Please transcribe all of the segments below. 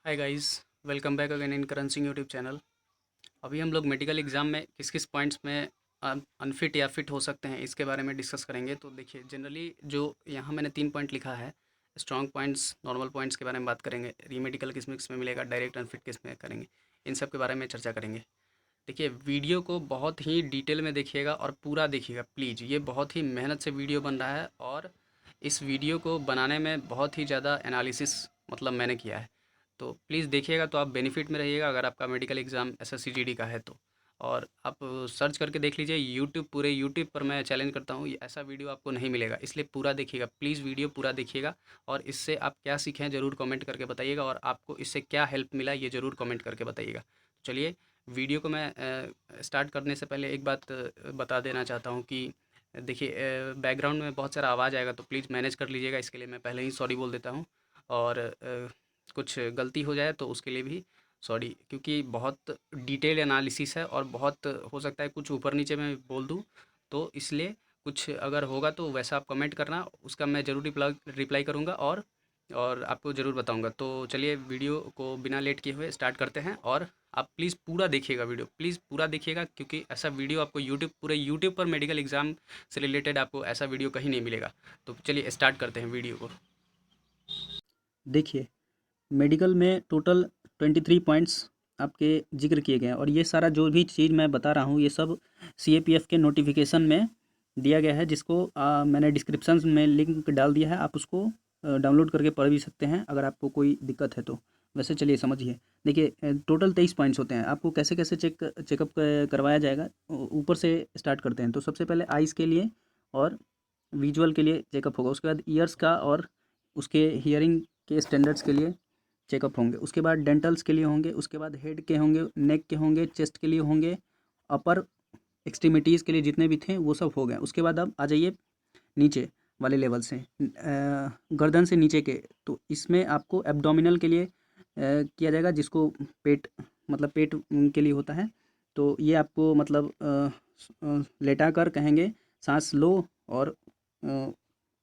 Hi guys, welcome back again in Karan Singh YouTube channel. अभी हम लोग मेडिकल एग्ज़ाम में किस किस पॉइंट्स में अनफिट या फिट हो सकते हैं इसके बारे में डिस्कस करेंगे। तो देखिए, जनरली जो यहाँ मैंने 3 पॉइंट लिखा है, स्ट्रॉन्ग पॉइंट्स, नॉर्मल पॉइंट्स के बारे में बात करेंगे, रीमेडिकल किस में मिलेगा, डायरेक्ट अनफिट किस में करेंगे, इन सब के बारे में चर्चा करेंगे। देखिए, वीडियो को बहुत ही डिटेल में देखिएगा और पूरा देखिएगा प्लीज़। ये बहुत ही मेहनत से वीडियो बन रहा है और इस वीडियो को बनाने में बहुत ही ज़्यादा एनालिसिस मतलब मैंने किया है। तो प्लीज़ देखिएगा तो आप बेनिफिट में रहिएगा अगर आपका मेडिकल एग्ज़ाम एसएससी जीडी का है तो। और आप सर्च करके देख लीजिए यूट्यूब, पूरे यूट्यूब पर मैं चैलेंज करता हूँ, ये ऐसा वीडियो आपको नहीं मिलेगा। इसलिए पूरा देखिएगा प्लीज़, वीडियो पूरा देखिएगा और इससे आप क्या सीखें ज़रूर कमेंट करके बताइएगा और आपको इससे क्या हेल्प मिला ये ज़रूर कमेंट करके बताइएगा। चलिए, वीडियो को मैं स्टार्ट करने से पहले एक बात बता देना चाहता हूँ कि देखिए, बैकग्राउंड में बहुत सारा आवाज़ आएगा तो प्लीज़ मैनेज कर लीजिएगा। इसके लिए मैं पहले ही सॉरी बोल देता हूँ और कुछ गलती हो जाए तो उसके लिए भी सॉरी, क्योंकि बहुत डिटेल एनालिसिस है और बहुत हो सकता है कुछ ऊपर नीचे मैं बोल दूँ, तो इसलिए कुछ अगर होगा तो वैसा आप कमेंट करना, उसका मैं ज़रूर रिप्लाई रिप्लाई करूँगा और आपको ज़रूर बताऊँगा। तो चलिए, वीडियो को बिना लेट किए हुए स्टार्ट करते हैं और आप प्लीज़ पूरा देखिएगा, वीडियो प्लीज़ पूरा देखिएगा, क्योंकि ऐसा वीडियो आपको पूरे यूट्यूब पर मेडिकल एग्ज़ाम से रिलेटेड आपको ऐसा वीडियो कहीं नहीं मिलेगा। तो चलिए स्टार्ट करते हैं वीडियो को। देखिए, मेडिकल में टोटल 23 पॉइंट्स आपके ज़िक्र किए गए हैं और ये सारा जो भी चीज़ मैं बता रहा हूँ ये सब सीएपीएफ के नोटिफिकेशन में दिया गया है, जिसको मैंने डिस्क्रिप्शन में लिंक डाल दिया है। आप उसको डाउनलोड करके पढ़ भी सकते हैं अगर आपको कोई दिक्कत है तो। वैसे चलिए समझिए। देखिए, टोटल 23 पॉइंट्स होते हैं। आपको कैसे कैसे चेकअप करवाया जाएगा, ऊपर से स्टार्ट करते हैं। तो सबसे पहले आइज़ के लिए और विजुअल के लिए चेकअप होगा। उसके बाद ईयर्स का और उसके हियरिंग के स्टैंडर्ड्स के लिए चेकअप होंगे। उसके बाद डेंटल्स के लिए होंगे। उसके बाद हेड के होंगे, नेक के होंगे, चेस्ट के लिए होंगे, अपर एक्सट्रीमिटीज़ के लिए जितने भी थे वो सब हो गए। उसके बाद अब आ जाइए नीचे वाले लेवल से, गर्दन से नीचे के। तो इसमें आपको एब्डोमिनल के लिए किया जाएगा, जिसको पेट मतलब पेट के लिए होता है। तो ये आपको मतलब लेटा कर कहेंगे सांस लो और अ,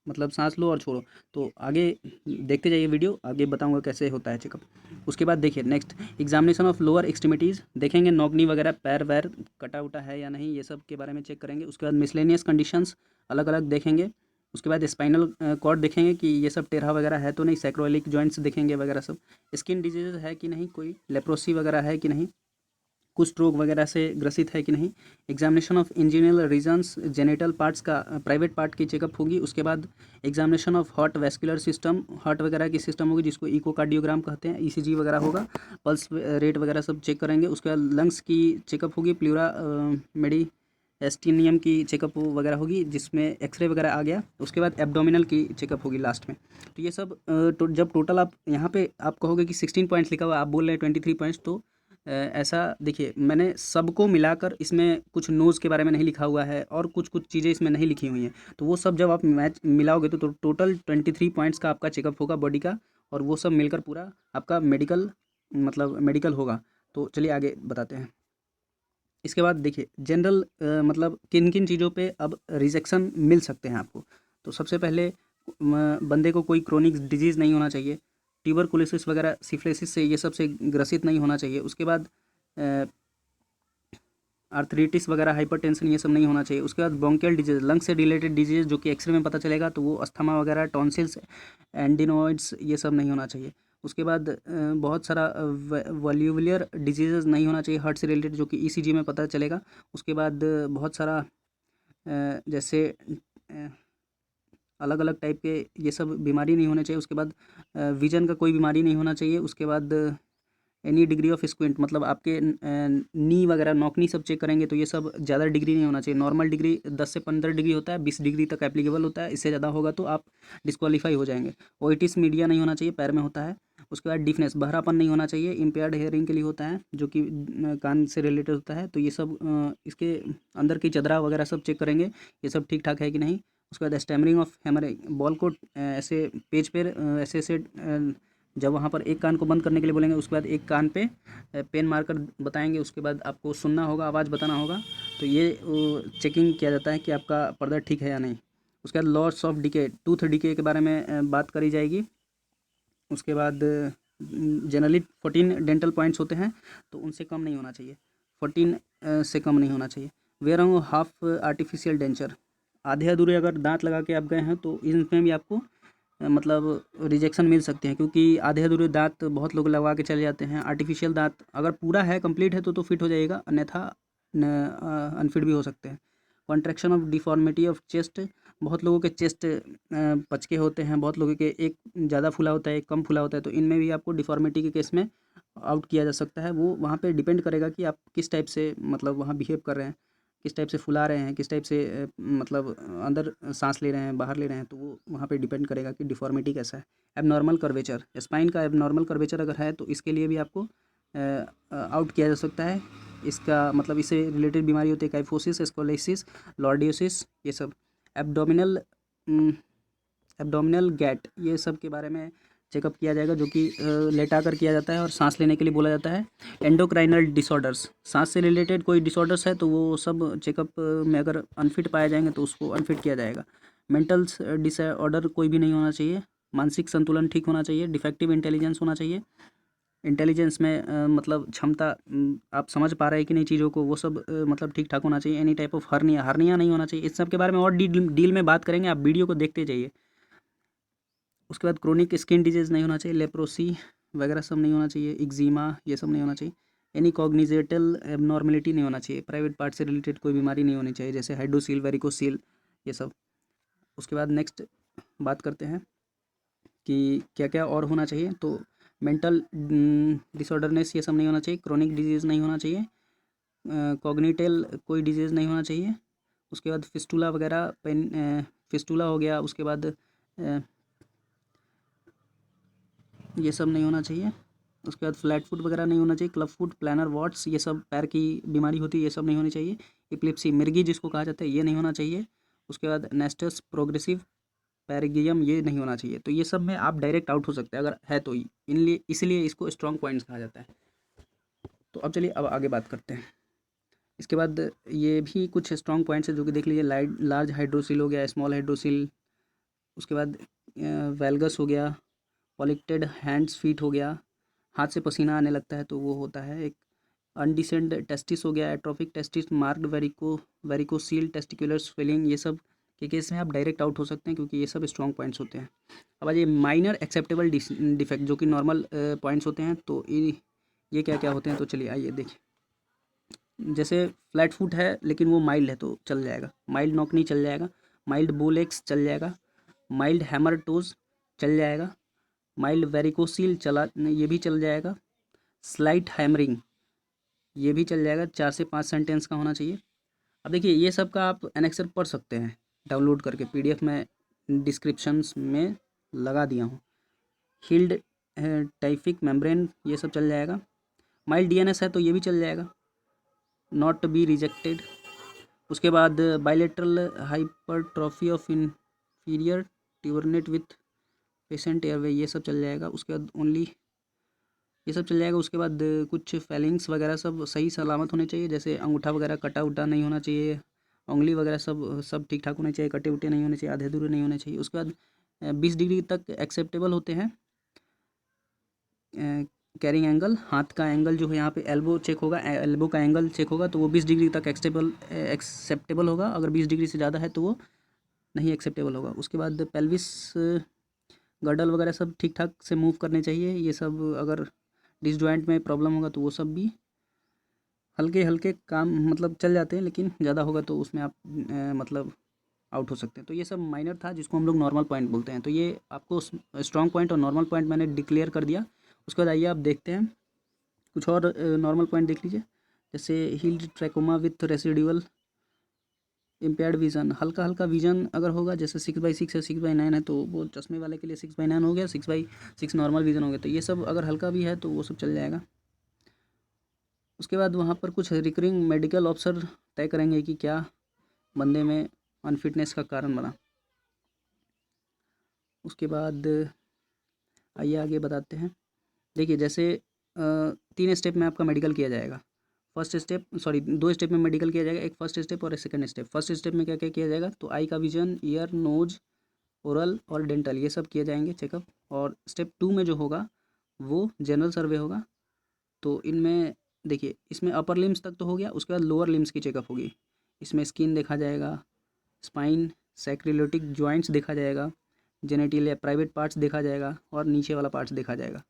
मतलब सांस लो और छोड़ो। तो आगे देखते जाइए, वीडियो आगे बताऊंगा कैसे होता है चेकअप। उसके बाद देखिए next, examination of lower extremities देखेंगे, नौकनी वगैरह, पैर वैर कटा उटा है या नहीं, ये सब के बारे में चेक करेंगे। उसके बाद मिसलेनियस कंडीशंस अलग अलग देखेंगे। उसके बाद स्पाइनल कॉर्ड देखेंगे कि ये सब टेढ़ा वगैरह है तो नहीं, सैक्रोइलिक जॉइंट्स देखेंगे वगैरह सब। स्किन डिजीज है कि नहीं, कोई लेप्रोसी वगैरह है कि नहीं, कुष्ठ रोग वगैरह से ग्रसित है कि नहीं। Examination of inguinal regions, genital parts का प्राइवेट पार्ट की चेकअप होगी। उसके बाद examination of heart vascular system, heart वगैरह की सिस्टम होगी, जिसको इकोकार्डियोग्राम कहते हैं, ईसीजी वगैरह होगा, पल्स रेट वगैरह सब चेक करेंगे। उसके बाद लंग्स की चेकअप होगी, प्लूरा मेडी एस्टिनियम की चेकअप वगैरह होगी, जिसमें एक्सरे वगैरह आ गया। उसके बाद एब्डोमिनल की चेकअप होगी लास्ट में। तो ये सब जब टोटल आप यहाँ पे आप कहोगे कि 16 पॉइंट्स लिखा हुआ है, आप बोल रहे हैं 23 पॉइंट्स, तो ऐसा देखिए, मैंने सबको मिलाकर इसमें कुछ नोज़ के बारे में नहीं लिखा हुआ है और कुछ कुछ चीज़ें इसमें नहीं लिखी हुई हैं। तो वो सब जब आप मैच मिलाओगे तो टोटल 23 पॉइंट्स का आपका चेकअप होगा बॉडी का, और वो सब मिलकर पूरा आपका मेडिकल मतलब मेडिकल होगा। तो चलिए आगे बताते हैं। इसके बाद देखिए, जनरल मतलब किन किन चीज़ों पे अब रिजेक्शन मिल सकते हैं आपको। तो सबसे पहले बंदे को कोई क्रोनिक डिजीज़ नहीं होना चाहिए, ट्यूबरकुलोसिस वगैरह सिफिलिसिस से ये सब से ग्रसित नहीं होना चाहिए। उसके बाद आर्थराइटिस वगैरह, हाइपरटेंशन, ये सब नहीं होना चाहिए। उसके बाद ब्रोंकियल डिजीज, लंग से रिलेटेड डिजीज जो कि एक्सरे में पता चलेगा, तो वो अस्थमा वगैरह, टॉन्सिल्स, एंडिनोइड्स, ये सब नहीं होना चाहिए। उसके बाद बहुत सारा वॉल्यूलर डिजीज़ नहीं होना चाहिए हार्ट से रिलेटेड, जो कि ईसीजी में पता चलेगा। उसके बाद बहुत सारा जैसे अलग अलग टाइप के ये सब बीमारी नहीं होने चाहिए। उसके बाद विजन का कोई बीमारी नहीं होना चाहिए। उसके बाद एनी डिग्री ऑफ स्क्विंट, मतलब आपके नी वगैरह, नौकनी सब चेक करेंगे, तो ये सब ज़्यादा डिग्री नहीं होना चाहिए। नॉर्मल डिग्री 10 से 15 डिग्री होता है, 20 डिग्री तक एप्लीकेबल होता है। इससे ज़्यादा होगा तो आप डिस्क्वालीफाई हो जाएंगे। ओइटिस मीडिया नहीं होना चाहिए, पैर में होता है। उसके बाद डिफनेस, बहरापन नहीं होना चाहिए, इम्पेयर्ड हेयरिंग के लिए होता है, जो कि कान से रिलेटेड होता है। तो ये सब इसके अंदर की चदरा वगैरह सब चेक करेंगे, ये सब ठीक ठाक है कि नहीं। उसके बाद स्टैमरिंग ऑफ हैमर, बॉल को ऐसे पेज पर ऐसे ऐसे जब वहाँ पर एक कान को बंद करने के लिए बोलेंगे, उसके बाद एक कान पे पेन मारकर बताएंगे। उसके बाद आपको सुनना होगा, आवाज़ बताना होगा। तो ये चेकिंग किया जाता है कि आपका पर्दा ठीक है या नहीं। उसके बाद loss of decay, tooth decay के बारे में बात करी जाएगी। उसके बाद जनरली 14 डेंटल पॉइंट्स होते हैं, तो उनसे कम नहीं होना चाहिए, 14 से कम नहीं होना चाहिए। वेयरिंग हाफ आर्टिफिशियल डेंचर, आधे अधूरे अगर दांत लगा के आप गए हैं तो इसमें भी आपको मतलब रिजेक्शन मिल सकते हैं, क्योंकि आधे अधूरे दांत बहुत लोग लगवा के चले जाते हैं। आर्टिफिशियल दांत अगर पूरा है, कंप्लीट है तो फिट हो जाएगा, अन्यथा अनफिट भी हो सकते हैं। Contraction of deformity of chest, बहुत लोगों के चेस्ट पचके होते हैं, बहुत लोगों के एक ज़्यादा फूला होता है, एक कम फूला होता है, तो इनमें भी आपको डिफॉर्मिटी के केस में आउट किया जा सकता है। वो वहाँ पे डिपेंड करेगा कि आप किस टाइप से मतलब वहाँ बिहेव कर रहे हैं, किस टाइप से फुला रहे हैं, किस टाइप से मतलब अंदर सांस ले रहे हैं, बाहर ले रहे हैं, तो वो वहाँ पे डिपेंड करेगा कि डिफॉर्मिटी कैसा है। एबनॉर्मल कर्वेचर, स्पाइन का एबनॉर्मल कर्वेचर अगर है तो इसके लिए भी आपको आउट किया जा सकता है। इसका मतलब इससे रिलेटेड बीमारी होती है काइफोसिस, स्कोलेसिस, लॉर्डियोसिस, ये सब। एब्डोमिनल एब्डोमिनल गैट, ये सब के बारे में चेकअप किया जाएगा, जो कि लेटा कर किया जाता है और सांस लेने के लिए बोला जाता है। एंडोक्राइनल डिसऑर्डर्स, सांस से रिलेटेड कोई डिसऑर्डर्स है तो वो सब चेकअप में अगर अनफिट पाए जाएंगे तो उसको अनफिट किया जाएगा। मेंटल डिसऑर्डर कोई भी नहीं होना चाहिए, मानसिक संतुलन ठीक होना चाहिए, डिफेक्टिव इंटेलिजेंस होना चाहिए। इंटेलिजेंस में मतलब क्षमता, आप समझ पा रहे हैं कि नहीं चीज़ों को, वो सब मतलब ठीक ठाक होना चाहिए। एनी टाइप ऑफ हर्निया नहीं होना चाहिए। इस सब के बारे में और डील में बात करेंगे, आप वीडियो को देखते जाइए। उसके बाद क्रोनिक स्किन डिजीज़ नहीं होना चाहिए, लेप्रोसी वगैरह सब नहीं होना चाहिए, एक्जिमा ये सब नहीं होना चाहिए। एनी कॉग्निजेटल एबनॉर्मेलिटी नहीं होना चाहिए, प्राइवेट पार्ट से रिलेटेड कोई बीमारी नहीं होनी चाहिए, जैसे हाइड्रोसील, वेरिकोसील, ये सब। उसके बाद नेक्स्ट बात करते हैं कि क्या क्या और होना चाहिए। तो मेंटल डिसऑर्डरनेस ये सब नहीं होना चाहिए, क्रोनिक डिजीज़ नहीं होना चाहिए, कॉग्निटेल कोई डिजीज़ नहीं होना चाहिए। उसके बाद फिस्टूला वगैरह, पेन फिस्टूला हो गया, उसके बाद ये सब नहीं होना चाहिए। उसके बाद फ्लैट फुट वगैरह नहीं होना चाहिए, क्लब फुट, प्लानर वॉट्स, ये सब पैर की बीमारी होती है, ये सब नहीं होनी चाहिए। इपिलिप्सी, मिर्गी जिसको कहा जाता है, ये नहीं होना चाहिए। उसके बाद नेस्टस प्रोग्रेसिव पैरिगियम, ये नहीं होना चाहिए। तो ये सब में आप डायरेक्ट आउट हो सकते हैं अगर है तो, इसलिए इसको स्ट्रॉन्ग पॉइंट्स कहा जाता है। तो अब चलिए अब आगे बात करते हैं। इसके बाद ये भी कुछ स्ट्रॉन्ग पॉइंट्स है जो कि देख लीजिए, लार्ज हाइड्रोसिल हो गया, स्मॉल हाइड्रोसिल। उसके बाद वेलगस हो गया, पॉलिक्टेड हैंड्स फीट हो गया, हाथ से पसीना आने लगता है तो वो होता है एक। अनडिसेंड टेस्टिस हो गया, atrophic testis, marked varicocele testicular swelling, ये सब के केस में आप डायरेक्ट आउट हो सकते हैं, क्योंकि ये सब स्ट्रॉन्ग पॉइंट्स होते हैं। अब आज ये माइनर एक्सेप्टेबल डिफेक्ट जो कि नॉर्मल पॉइंट्स होते हैं, तो ये क्या क्या होते हैं, तो चलिए आइए देखिए। जैसे फ्लैट फुट है लेकिन वो माइल्ड है तो चल जाएगा, माइल्ड नॉकनी चल जाएगा, माइल्ड बोलेक्स चल जाएगा, माइल्ड हैमर टोज चल जाएगा, माइल्ड वेरिकोसील चला ये भी चल जाएगा, स्लाइट हैमरिंग ये भी चल जाएगा। 4 से 5 सेंटेंस का होना चाहिए। अब देखिए ये सब का आप एनेक्सर पढ़ सकते हैं डाउनलोड करके, पीडीएफ में डिस्क्रिप्शंस में लगा दिया हूँ। हील्ड टाइफिक मेम्ब्रेन ये सब चल जाएगा। माइल्ड डीएनएस है तो ये भी चल जाएगा, नॉट बी रिजेक्टेड। उसके बाद bilateral hypertrophy of inferior turbinate with patient airway ये सब चल जाएगा। उसके बाद ओनली ये सब चल जाएगा। उसके बाद कुछ फेलिंग्स वगैरह सब सही सलामत होने चाहिए, जैसे अंगूठा वगैरह कटा उटा नहीं होना चाहिए, उंगली वगैरह सब सब ठीक ठाक होने चाहिए, कटे उटे नहीं होने चाहिए, आधे अधूरे नहीं होने चाहिए। उसके बाद 20 डिग्री तक एक्सेप्टेबल होते हैं। कैरिंग एंगल, हाथ का एंगल जो है यहाँ पे एल्बो चेक होगा, एल्बो का एंगल चेक होगा तो वो 20 डिग्री तक एक्सेप्टेबल होगा। अगर 20 डिग्री से ज़्यादा है तो वो नहीं एक्सेप्टेबल होगा। उसके बाद पेल्विस गर्डल वगैरह सब ठीक ठाक से मूव करने चाहिए। ये सब अगर डिसजॉइंट में प्रॉब्लम होगा तो वो सब भी हल्के हल्के काम मतलब चल जाते हैं, लेकिन ज़्यादा होगा तो उसमें आप मतलब आउट हो सकते हैं। तो ये सब माइनर था जिसको हम लोग नॉर्मल पॉइंट बोलते हैं। तो ये आपको स्ट्रॉन्ग पॉइंट और नॉर्मल पॉइंट मैंने डिक्लेयर कर दिया। उसके बाद आइए आप देखते हैं कुछ और नॉर्मल पॉइंट देख लीजिए, जैसे healed trachoma with residual impaired vision, हल्का हल्का विजन अगर होगा, जैसे 6/6 है, 6/9 है, तो वो चश्मे वाले के लिए 6/9 हो गया, 6/6 नॉर्मल विजन हो गया। तो ये सब अगर हल्का भी है तो वो सब चल जाएगा। उसके बाद वहाँ पर कुछ रिकरिंग मेडिकल ऑफिसर तय करेंगे कि क्या बंदे में अनफिटनेस का कारण बना। उसके बाद आइए आगे बताते हैं। देखिए जैसे 3 स्टेप में आपका मेडिकल किया जाएगा। फर्स्ट स्टेप 2 स्टेप में मेडिकल किया जाएगा, एक फर्स्ट स्टेप और एक सेकंड स्टेप। फर्स्ट स्टेप में क्या क्या किया जाएगा, तो आई का विजन, ईयर, नोज, ओरल और डेंटल ये सब किए जाएंगे चेकअप। और स्टेप 2 में जो होगा वो जनरल सर्वे होगा। तो इनमें देखिए, इसमें अपर लिम्स तक तो हो गया, उसके बाद लोअर लिम्स की चेकअप होगी। इसमें स्किन देखा जाएगा, स्पाइन, सैक्रोलिटिक जॉइंट्स देखा जाएगा, जेनेटल या प्राइवेट पार्ट्स देखा जाएगा और नीचे वाला पार्ट्स देखा जाएगा।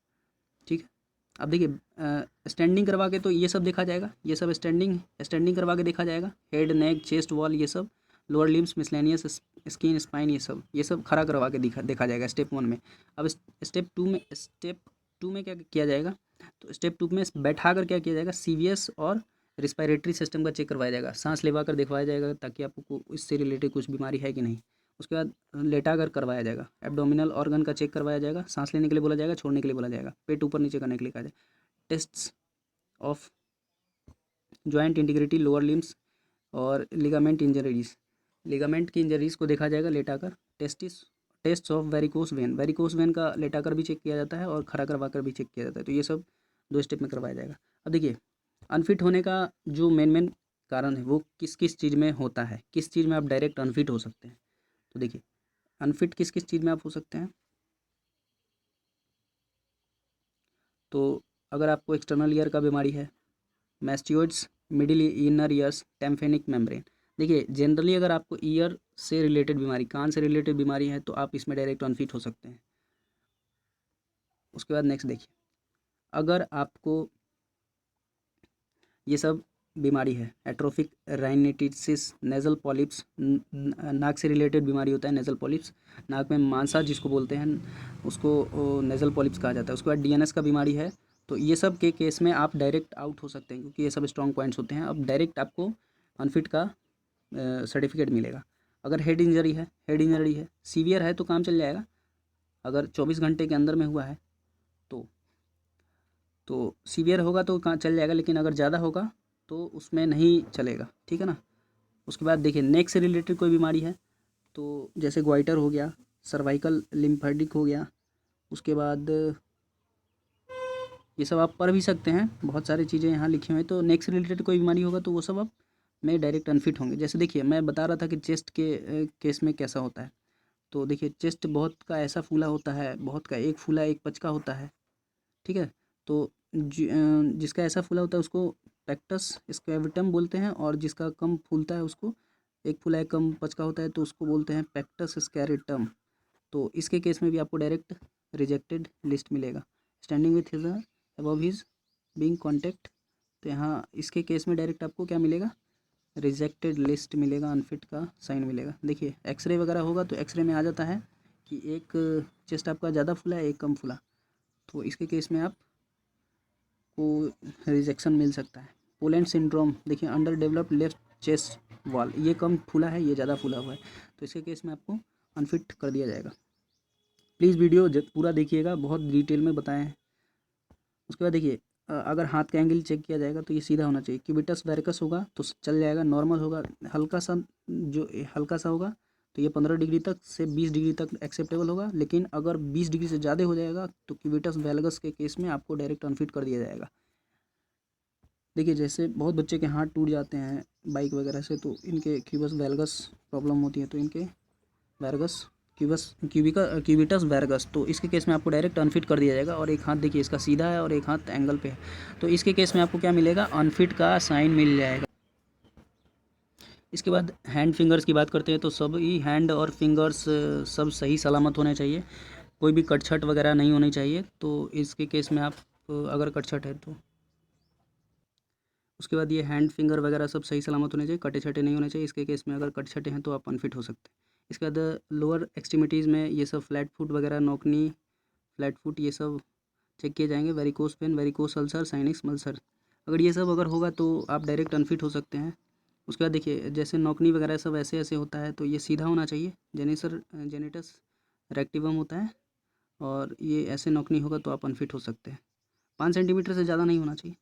ठीक है। अब देखिए स्टैंडिंग करवा के तो ये सब देखा जाएगा, ये सब स्टैंडिंग स्टैंडिंग करवा के देखा जाएगा, हेड, नेक, चेस्ट वॉल, ये सब lower limbs, miscellaneous, skin, spine, ये सब खड़ा करवा के देखा जाएगा स्टेप 1 में। अब स्टेप 2 में क्या किया जाएगा, तो स्टेप 2 में बैठा कर क्या किया जाएगा, सीवीएस और रिस्पायरेटरी सिस्टम का चेक करवाया जाएगा, सांस लेवा कर दिखवाया जाएगा ताकि आपको इससे रिलेटेड कुछ बीमारी है कि नहीं। उसके बाद लेटा कर करवाया जाएगा, एब्डोमिनल ऑर्गन का चेक करवाया जाएगा, सांस लेने के लिए बोला जाएगा, छोड़ने के लिए बोला जाएगा, पेट ऊपर नीचे करने के लिए कहा जाएगा। Tests of joint integrity, lower limbs और लिगामेंट की इंजरीज़ को देखा जाएगा लेटा कर। टेस्ट ऑफ वेरिकोस वेन का लेटा कर भी चेक किया जाता है और खड़ा करवा कर भी चेक किया जाता है। तो ये सब 2 स्टेप में करवाया जाएगा। अब देखिए अनफिट होने का जो मेन कारण है वो किस किस चीज़ में होता है, किस चीज़ में आप डायरेक्ट अनफिट हो सकते हैं। तो देखिए अनफिट किस किस चीज़ में आप हो सकते हैं। तो अगर आपको एक्सटर्नल ईयर का बीमारी है, मैस्टियोइड्स, मिडिल इनर ईयर्स, टेम्फेनिक मेम्ब्रेन। देखिए जनरली अगर आपको ईयर से रिलेटेड बीमारी, कान से रिलेटेड बीमारी है तो आप इसमें डायरेक्ट अनफिट हो सकते हैं। उसके बाद नेक्स्ट देखिए, अगर आपको ये सब बीमारी है, एट्रोफिक राइनिटिसिस, नेज़ल पॉलिप्स, नाक से रिलेटेड बीमारी होता है नेज़ल पॉलिप्स, नाक में मांसा जिसको बोलते हैं उसको नेज़ल पॉलिप्स कहा जाता है। उसके बाद डीएनएस का बीमारी है, तो ये सब के केस में आप डायरेक्ट आउट हो सकते हैं क्योंकि ये सब स्ट्रॉन्ग पॉइंट्स होते हैं। अब डायरेक्ट आपको अनफिट का सर्टिफिकेट मिलेगा। अगर हेड इंजरी है, सीवियर है तो काम चल जाएगा, अगर 24 घंटे के अंदर में हुआ है तो सीवियर होगा तो काम चल जाएगा, लेकिन अगर ज़्यादा होगा तो उसमें नहीं चलेगा। ठीक है ना। उसके बाद देखिए नेक से रिलेटेड कोई बीमारी है तो जैसे ग्वाइटर हो गया, सर्वाइकल लिम्फेटिक हो गया, उसके बाद ये सब आप पढ़ भी सकते हैं, बहुत सारी चीज़ें यहाँ लिखी हुई हैं। तो नेक से रिलेटेड कोई बीमारी होगा तो वो सब आप में डायरेक्ट अनफिट होंगे। जैसे देखिए मैं बता रहा था कि चेस्ट के केस में कैसा होता है। तो देखिए चेस्ट बहुत का ऐसा फूला होता है, बहुत का एक फूला एक पचका होता है। ठीक है। तो जिसका ऐसा फूला होता है उसको पैक्टस स्क्वेविटम बोलते हैं, और जिसका कम फूलता है उसको, एक फूला एक कम पचका होता है तो उसको बोलते हैं पैक्टस स्कैरिटम। तो इसके केस में भी आपको डायरेक्ट रिजेक्टेड लिस्ट मिलेगा। Standing with his above his being contact, तो यहाँ इसके केस में डायरेक्ट आपको क्या मिलेगा, रिजेक्टेड लिस्ट मिलेगा, अनफिट का साइन मिलेगा। देखिए एक्सरे वगैरह होगा तो एक्सरे में आ जाता है कि एक चेस्ट आपका ज़्यादा फूला है एक कम फूला, तो इसके केस में आप को रिजेक्शन मिल सकता है। पोलैंड सिंड्रोम, देखिए under developed left chest wall, ये कम फूला है ये ज़्यादा फूला हुआ है, तो इसके केस में आपको अनफिट कर दिया जाएगा। प्लीज़ वीडियो पूरा देखिएगा, बहुत डिटेल में बताए हैं। उसके बाद देखिए अगर हाथ का एंगल चेक किया जाएगा तो ये सीधा होना चाहिए। क्यूबिटस वेरिकस होगा तो चल जाएगा, नॉर्मल होगा, हल्का सा होगा तो ये 15 डिग्री तक से 20 डिग्री तक एक्सेप्टेबल होगा, लेकिन अगर 20 डिग्री से ज़्यादा हो जाएगा तो क्यूबिटस वेलगस के केस में आपको डायरेक्ट अनफिट कर दिया जाएगा। देखिए जैसे बहुत बच्चे के हाथ टूट जाते हैं बाइक वगैरह से, तो इनके क्यूबस वेलगस प्रॉब्लम होती है, तो इनके वेरगस क्यूबिटस वेरगस, तो इसके केस में आपको डायरेक्ट अनफिट कर दिया जाएगा। और एक हाथ देखिए इसका सीधा है और एक हाथ एंगल पे है, तो इसके केस में आपको क्या मिलेगा, अनफिट का साइन मिल जाएगा। इसके बाद हैंड फिंगर्स की बात करते हैं तो सभी हैंड और फिंगर्स सब सही सलामत होने चाहिए, कोई भी कटछट वगैरह नहीं होनी चाहिए। तो इसके केस में आप अगर कटछट है तो उसके बाद ये हैंड फिंगर वगैरह सब सही सलामत होने चाहिए, कटे छटे नहीं होने चाहिए। इसके केस में अगर कटे छटे हैं तो आप अनफिट हो सकते हैं। इसके बाद लोअर एक्सट्रीमिटीज़ में ये सब फ्लैट फुट वगैरह, नोकनी, फ्लैट फुट, ये सब चेक किए जाएंगे। वेरिकोस पेन, वेरिकोस अल्सर, साइनिक्स मल्सर, अगर ये सब अगर होगा तो आप डायरेक्ट अनफिट हो सकते हैं। उसके बाद देखिए जैसे नोकनी वगैरह सब ऐसे ऐसे होता है तो ये सीधा होना चाहिए, जेनेटस रेक्टिवम होता है, और ये ऐसे नोकनी होगा तो आप अनफिट हो सकते हैं। 5 सेंटीमीटर से ज़्यादा नहीं होना चाहिए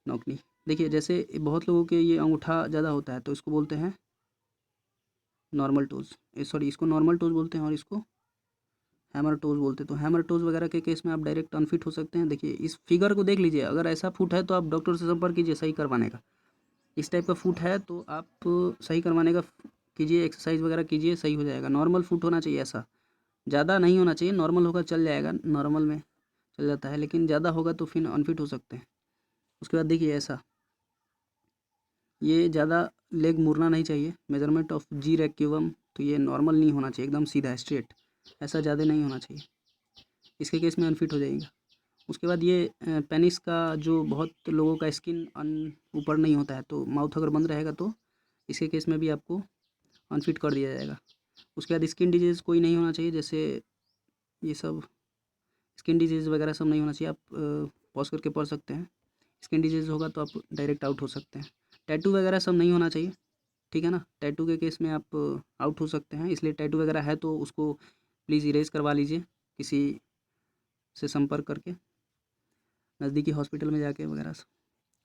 नोकनी। देखिए जैसे बहुत लोगों के ये अंगूठा ज़्यादा होता है तो इसको बोलते हैं नॉर्मल टोज़, सॉरी इसको नॉर्मल टोज़ बोलते हैं और इसको हैमर टोज़ बोलते हैं। तो हैमर टोज़ वगैरह के केस में आप डायरेक्ट अनफिट हो सकते हैं। देखिए इस फिगर को देख लीजिए, अगर ऐसा फुट है तो आप डॉक्टर से संपर्क कीजिए सही करवाने का। इस टाइप का फुट है तो आप सही करवाने का कीजिए, एक्सरसाइज वगैरह कीजिए, सही हो जाएगा। नॉर्मल फुट होना चाहिए ऐसा, ज़्यादा नहीं होना चाहिए, नॉर्मल होगा चल जाएगा, नॉर्मल में चल जाता है, लेकिन ज़्यादा होगा तो फिर अनफिट हो सकते हैं। उसके बाद देखिए ऐसा, ये ज़्यादा लेग मुड़ना नहीं चाहिए। मेजरमेंट ऑफ जी रेक्यूबम, तो ये नॉर्मल नहीं होना चाहिए, एकदम सीधा स्ट्रेट, ऐसा ज़्यादा नहीं होना चाहिए, इसके केस में अनफिट हो जाएगा। उसके बाद ये पेनिस का जो बहुत लोगों का स्किन ऊपर नहीं होता है, तो माउथ अगर बंद रहेगा तो इसके केस में भी आपको अनफिट कर दिया जाएगा। उसके बाद स्किन डिजीज़ कोई नहीं होना चाहिए, जैसे ये सब स्किन डिजीज़ वगैरह सब नहीं होना चाहिए। आप पॉज करके पढ़ सकते हैं। स्किन डिजीज़ होगा तो आप डायरेक्ट आउट हो सकते हैं। टैटू वगैरह सब नहीं होना चाहिए, ठीक है ना। टैटू के केस में आप आउट हो सकते हैं, इसलिए टैटू वगैरह है तो उसको प्लीज़ इरेज करवा लीजिए किसी से संपर्क करके, नज़दीकी हॉस्पिटल में जाके वगैरह।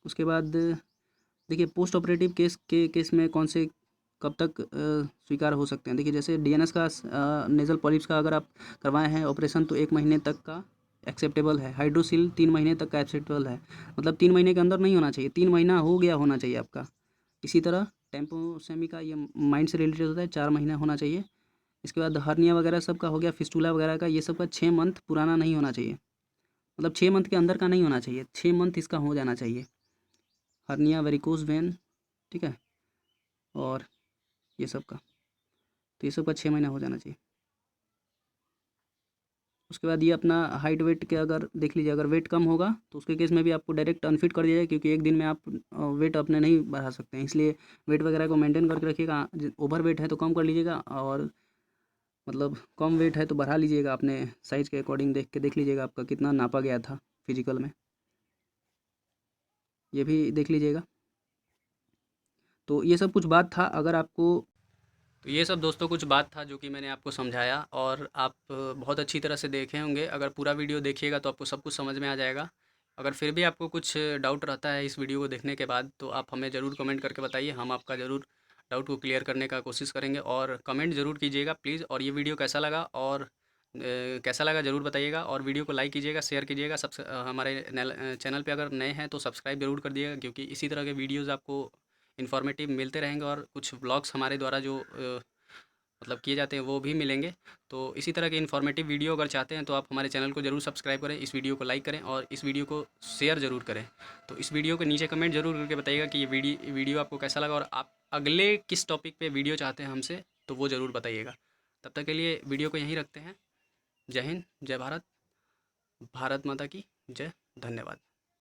उसके बाद देखिए पोस्ट ऑपरेटिव केस में कौन से कब तक स्वीकार हो सकते हैं। देखिए जैसे डीएनएस का नेज़ल पॉलिप्स का अगर आप करवाए हैं ऑपरेशन तो 1 महीने तक का एक्सेप्टेबल है। हाइड्रोसील 3 महीने तक का एक्सेप्टेबल है, मतलब 3 महीने के अंदर नहीं होना चाहिए, 3 महीना हो गया होना चाहिए आपका। इसी तरह टेम्पोसेमी का ये माइंड से रिलेटेड होता है, 4 महीना होना चाहिए। इसके बाद हर्निया वगैरह सब का हो गया, फिस्टूला वगैरह का, ये सब का 6 मंथ पुराना नहीं होना चाहिए, मतलब 6 मंथ के अंदर का नहीं होना चाहिए, 6 मंथ इसका हो जाना चाहिए। हर्निया, वेरिकोज वेन, ठीक है, और ये सब का, तो ये सब का 6 महीना हो जाना चाहिए। उसके बाद ये अपना हाइट वेट के अगर देख लीजिए, अगर वेट कम होगा तो उसके केस में भी आपको डायरेक्ट अनफिट कर दिया जाए, क्योंकि एक दिन में आप वेट अपने नहीं बढ़ा सकते हैं, इसलिए वेट वगैरह को मेंटेन करके रखिएगा। ओवर वेट है तो कम कर लीजिएगा, और मतलब कम वेट है तो बढ़ा लीजिएगा, अपने साइज़ के अकॉर्डिंग देख के देख लीजिएगा आपका कितना नापा गया था फिजिकल में, ये भी देख लीजिएगा। तो ये सब कुछ बात था, अगर आपको तो ये सब दोस्तों कुछ बात था जो कि मैंने आपको समझाया, और आप बहुत अच्छी तरह से देखे होंगे। अगर पूरा वीडियो देखिएगा तो आपको सब कुछ समझ में आ जाएगा। अगर फिर भी आपको कुछ डाउट रहता है इस वीडियो को देखने के बाद, तो आप हमें ज़रूर कमेंट करके बताइए, हम आपका ज़रूर डाउट को क्लियर करने का कोशिश करेंगे। और कमेंट ज़रूर कीजिएगा प्लीज़, और ये वीडियो कैसा लगा और कैसा लगा ज़रूर बताइएगा, और वीडियो को लाइक कीजिएगा, शेयर कीजिएगा। हमारे चैनल पे अगर नए हैं तो सब्सक्राइब ज़रूर कर दिएगा, क्योंकि इसी तरह के वीडियोज़ आपको इन्फॉर्मेटिव मिलते रहेंगे, और कुछ ब्लॉग्स हमारे द्वारा जो मतलब किए जाते हैं वो भी मिलेंगे। तो इसी तरह के इन्फॉर्मेटिव वीडियो अगर चाहते हैं तो आप हमारे चैनल को ज़रूर सब्सक्राइब करें, इस वीडियो को लाइक करें, और इस वीडियो को शेयर ज़रूर करें। तो इस वीडियो के नीचे कमेंट ज़रूर करके बताइएगा कि ये वीडियो आपको कैसा लगा, और आप अगले किस टॉपिक पे वीडियो चाहते हैं हमसे, तो वो ज़रूर बताइएगा। तब तक के लिए वीडियो को यहीं रखते हैं। जय हिंद, जय भारत, भारत माता की जय। धन्यवाद।